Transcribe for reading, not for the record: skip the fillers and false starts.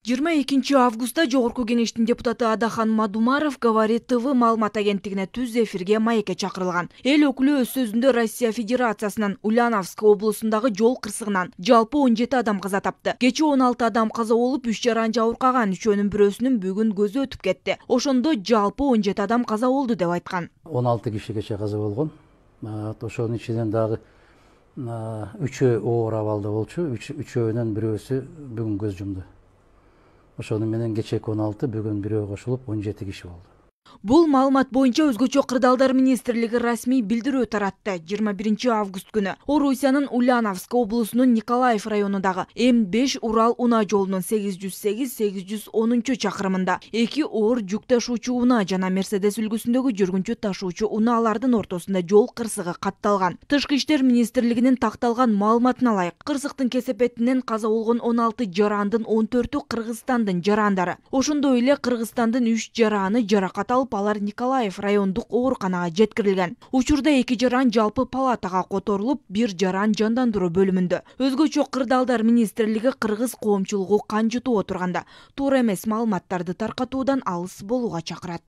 22 августта Жогорку кеңештин депутаты Адахан Мадумаров Говорит ТВ маалымат агенттигине түз эфирге маекке чакырылган. Эл өкүлү өз сөзүндө Россия Федерациясынын Ульяновск облусундагы жол кырсыгынан жалпы 17 адам каза тапты. Кече 16 адам каза болуп, 3 жаран жабыркаган, үчөөнүн бирөөсүнүн бүгүн көзү өтүп кетти. Ошондо жалпы 17 адам каза болду деп айткан. 16 кишигече каза болгон. Ошонун ичинен дагы 3 оор абалда болчу. Үчөөнүн бирөөсү бүгүн көз жумду. Ошону менен кечеки 16, бүгүн бирөө кошулуп 17 киши болду. Бул маалымат боюнча Өзгөчө кырдаалдар министрлиги расмий билдирүү таратты. 21 август күнү Орусиянын Ульяновск облусунун Николаев районундагы М5 Урал унаа жолунун 808-810 чакырымында 2 оор жүк ташуучу унаа жана Мерседес үлгүсүндөгү жүргүнчү ташуучу унаалардын ортосунда жол кырсыгы катталган. Тышкы иштер министрлигинин такталган маалыматына ылайык, кырсыктын кесепетинен каза болгон 16 жарандын 14-ү Кыргызстандын жарандары. Ошондой эле Кыргызстандын 3 жараны жаракат алып, алар Николаев райондук ооруканага жеткирилген. Учурда 2 жаран жалпы палатага которулуп, 1 жаран жандандыруу бөлүмүндө. Өзгөчө кырдаалдар министрлиги кыргыз коомчулугу кан жутуп отурганда туура эмес маалыматтарды таркатуудан алыс болууга чакырат.